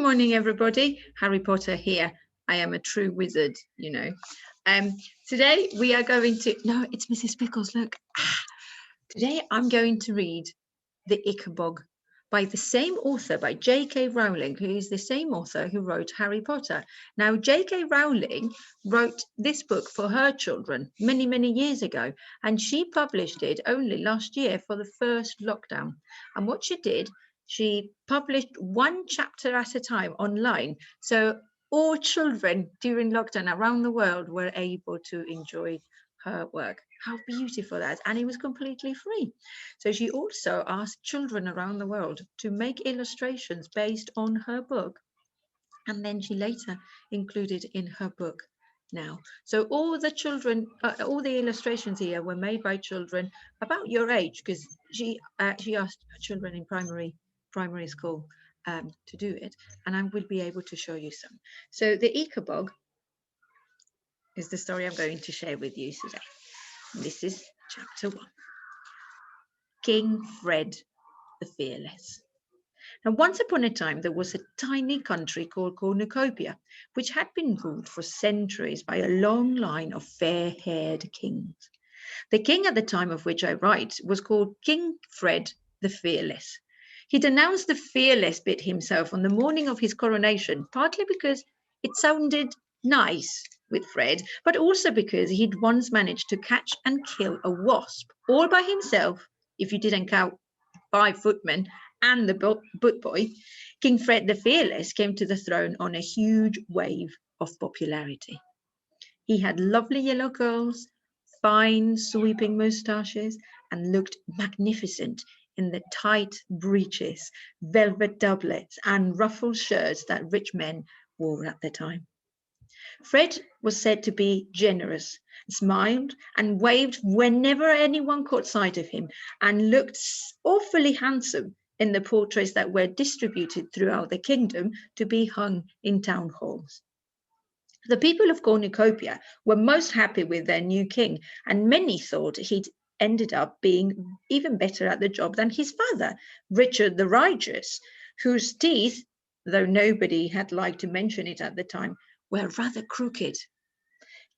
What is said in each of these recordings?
morning, everybody. Harry Potter here. I am a true wizard, you know. Today we are going to, no, it's Mrs. Pickles, look. Today I'm going to read The Ichabod by the same author, by J.K. Rowling, who is the same author who wrote Harry Potter. Now, J.K. Rowling wrote this book for her children many, many years ago, and she published it only last year for the first lockdown. And what she did, she published one chapter at a time online. So all children during lockdown around the world were able to enjoy her work. How beautiful that is. And it was completely free. So she also asked children around the world to make illustrations based on her book. And then she later included in her book now. So all the children, all the illustrations here were made by children about your age, because she asked children in primary school to do it. And I will be able to show you some. So the Ichabod is the story I'm going to share with you today. This is chapter 1. King Fred the Fearless. Now, once upon a time, there was a tiny country called Cornucopia, which had been ruled for centuries by a long line of fair-haired kings. The king at the time of which I write was called King Fred the Fearless. He denounced the fearless bit himself on the morning of his coronation, partly because it sounded nice with Fred, but also because he'd once managed to catch and kill a wasp all by himself, if you didn't count 5 footmen and the boot boy. King Fred the Fearless came to the throne on a huge wave of popularity. He had lovely yellow curls, fine sweeping moustaches, and looked magnificent in the tight breeches, velvet doublets, and ruffled shirts that rich men wore at the time. Fred was said to be generous, smiled and waved whenever anyone caught sight of him, and looked awfully handsome in the portraits that were distributed throughout the kingdom to be hung in town halls. The people of Cornucopia were most happy with their new king, and many thought he'd ended up being even better at the job than his father, Richard the Righteous, whose teeth, though nobody had liked to mention it at the time, were rather crooked.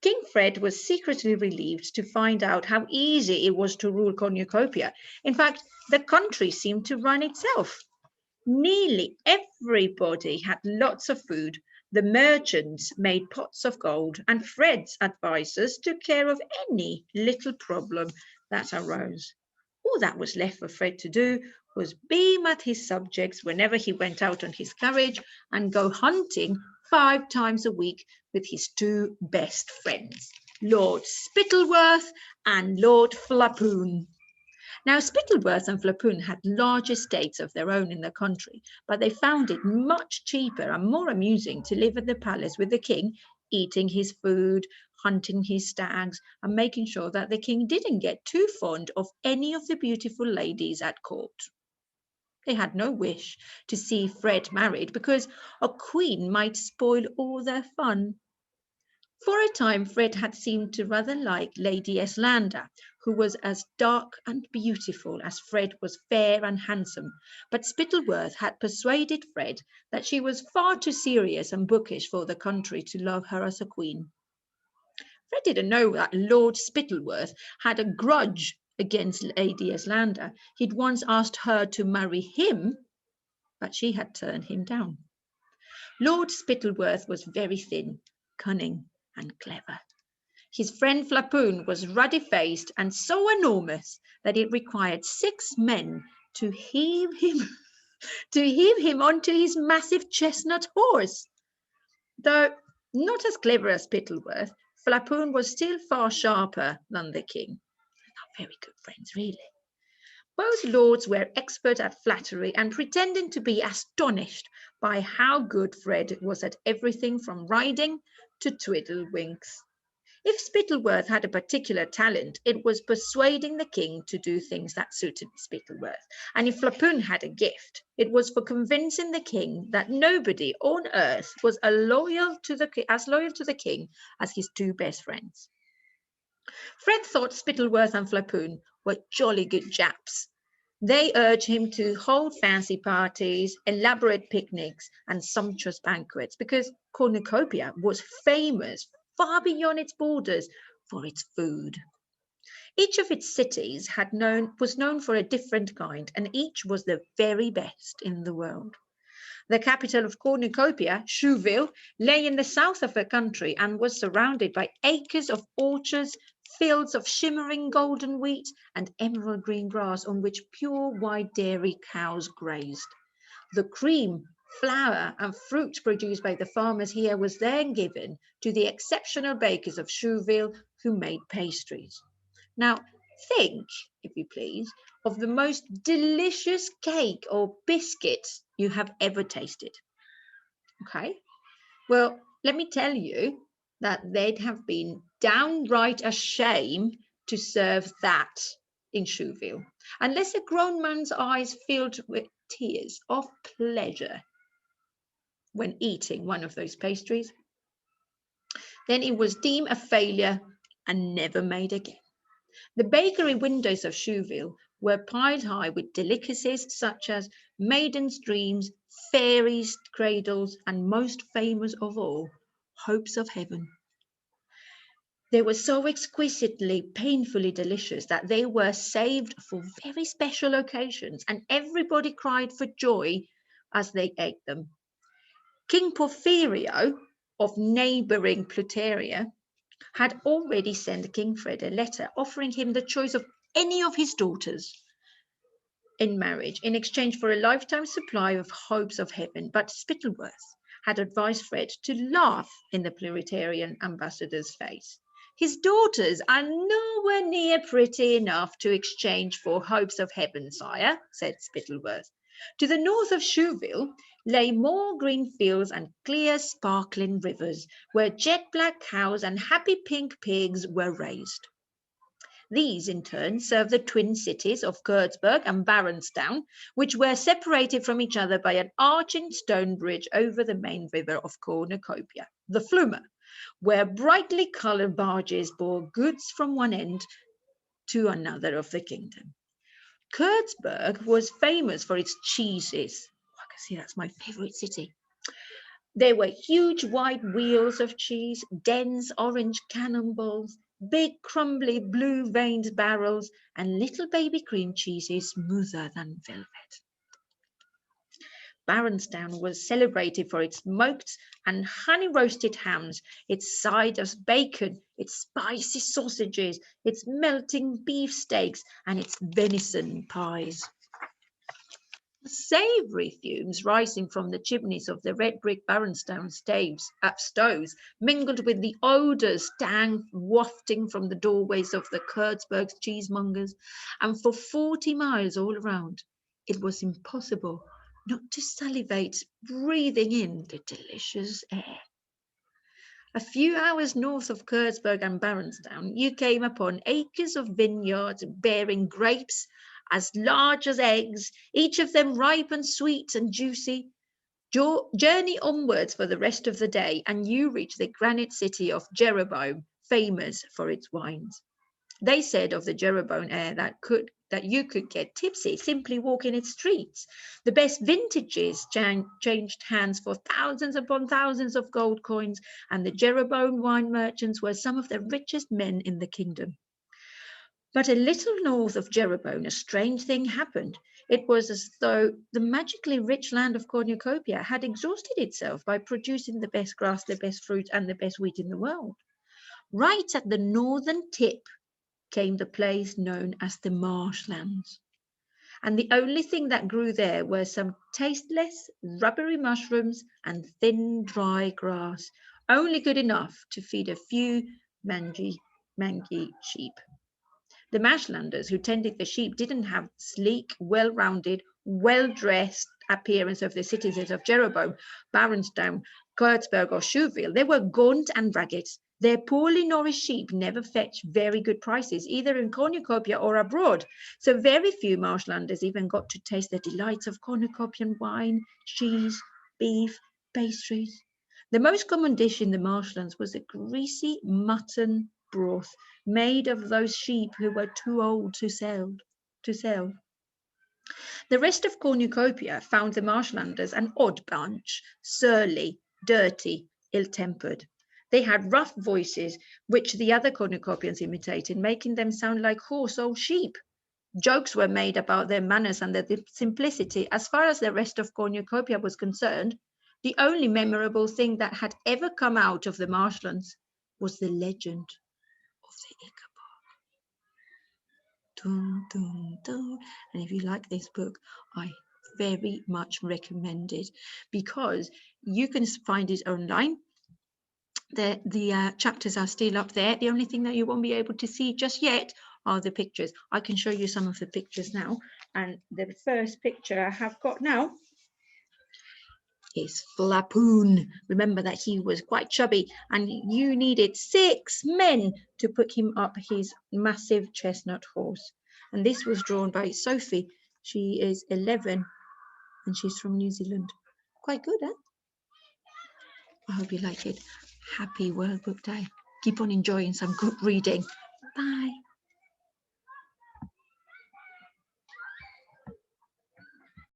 King Fred was secretly relieved to find out how easy it was to rule Cornucopia. In fact, the country seemed to run itself. Nearly everybody had lots of food. The merchants made pots of gold, and Fred's advisors took care of any little problem that arose. All that was left for Fred to do was beam at his subjects whenever he went out on his carriage and go hunting 5 times a week with his 2 best friends, Lord Spittleworth and Lord Flapoon. Now, Spittleworth and Flapoon had large estates of their own in the country, but they found it much cheaper and more amusing to live at the palace with the king, eating his food, hunting his stags, and making sure that the king didn't get too fond of any of the beautiful ladies at court. They had no wish to see Fred married because a queen might spoil all their fun. For a time, Fred had seemed to rather like Lady Eslander, who was as dark and beautiful as Fred was fair and handsome, but Spittleworth had persuaded Fred that she was far too serious and bookish for the country to love her as a queen. Fred didn't know that Lord Spittleworth had a grudge against Lady Eslander. He'd once asked her to marry him, but she had turned him down. Lord Spittleworth was very thin, cunning, and clever. His friend Flapoon was ruddy-faced and so enormous that it required 6 men to heave him onto his massive chestnut horse. Though not as clever as Spittleworth, Flapoon was still far sharper than the king. Not very good friends, really. Both lords were expert at flattery and pretending to be astonished by how good Fred was at everything from riding to twiddlewinks. If Spittleworth had a particular talent, it was persuading the king to do things that suited Spittleworth. And if Flapoon had a gift, it was for convincing the king that nobody on earth was as loyal to the king as his 2 best friends. Fred thought Spittleworth and Flapoon were jolly good chaps, They urge him to hold fancy parties, elaborate picnics, and sumptuous banquets because Cornucopia was famous far beyond its borders for its food. Each of its cities was known for a different kind, and each was the very best in the world. The capital of Cornucopia, Chouville, lay in the south of the country and was surrounded by acres of orchards, fields of shimmering golden wheat, and emerald green grass on which pure white dairy cows grazed. The cream, flour, and fruit produced by the farmers here was then given to the exceptional bakers of Chouville who made pastries. Now, think, if you please, of the most delicious cake or biscuit you have ever tasted. Okay? Well, let me tell you that they'd have been downright ashamed to serve that in Chouville, unless a grown man's eyes filled with tears of pleasure when eating one of those pastries. Then it was deemed a failure and never made again. The bakery windows of Chouville were piled high with delicacies such as maidens' dreams, fairies' cradles, and most famous of all, hopes of heaven. They were so exquisitely, painfully delicious that they were saved for very special occasions, and everybody cried for joy as they ate them. King Porphyrio of neighbouring Pluteria had already sent King Fred a letter offering him the choice of any of his daughters in marriage in exchange for a lifetime supply of hopes of heaven. But Spittleworth had advised Fred to laugh in the Pluterian ambassador's face. His daughters are nowhere near pretty enough to exchange for hopes of heaven, sire, said Spittleworth. To the north of Chouville lay more green fields and clear, sparkling rivers, where jet black cows and happy pink pigs were raised. These, in turn, served the twin cities of Kurtzburg and Baronstown, which were separated from each other by an arching stone bridge over the main river of Cornucopia, the Flume, where brightly coloured barges bore goods from one end to another of the kingdom. Kurtzburg was famous for its cheeses. I can see that's my favourite city. There were huge white wheels of cheese, dense orange cannonballs, big crumbly blue veined barrels, and little baby cream cheeses smoother than velvet. Baronstown was celebrated for its smoked and honey roasted hams, its side of bacon, its spicy sausages, its melting beef steaks, and its venison pies. Savoury fumes rising from the chimneys of the red brick Baronstown stoves mingled with the odours dank wafting from the doorways of the Kurtzburg cheesemongers, and for 40 miles all around it was impossible not to salivate breathing in the delicious air. A few hours north of Kurtzburg and Baronstown, you came upon acres of vineyards bearing grapes as large as eggs, each of them ripe and sweet and juicy. Journey onwards for the rest of the day, and you reach the granite city of Jeroboam, famous for its wines. They said of the Jeroboam air that you could get tipsy simply walking its streets. The best vintages changed hands for thousands upon thousands of gold coins, and the Jeroboam wine merchants were some of the richest men in the kingdom. But a little north of Jeroboam, a strange thing happened. It was as though the magically rich land of Cornucopia had exhausted itself by producing the best grass, the best fruit, and the best wheat in the world. Right at the northern tip came the place known as the Marshlands. And the only thing that grew there were some tasteless, rubbery mushrooms and thin, dry grass, only good enough to feed a few mangy sheep. The Marshlanders who tended the sheep didn't have sleek, well-rounded, well-dressed appearance of the citizens of Jeroboam, Baronstown, Kurtzburg, or Chouville. They were gaunt and ragged. Their poorly nourished sheep never fetched very good prices, either in Cornucopia or abroad. So very few Marshlanders even got to taste the delights of Cornucopian wine, cheese, beef, pastries. The most common dish in the Marshlands was a greasy mutton broth made of those sheep who were too old to sell. The rest of cornucopia found the Marshlanders an odd bunch, surly, dirty, ill-tempered. They had rough voices, which the other cornucopians imitated, making them sound like hoarse old sheep. Jokes were made about their manners and their simplicity. As far as the rest of cornucopia was concerned, the only memorable thing that had ever come out of the Marshlands was the legend of the Ichabod. Dun, dun, dun. And if you like this book, I very much recommend it, because you can find it online. The chapters are still up there. The only thing that you won't be able to see just yet are the pictures. I can show you some of the pictures now. And the first picture I have got now is Flapoon. Remember that he was quite chubby, and you needed 6 men to put him up his massive chestnut horse. And this was drawn by Sophie. She is 11 and she's from New Zealand. Quite good, eh? I hope you like it. Happy World Book Day. Keep on enjoying some good reading. Bye.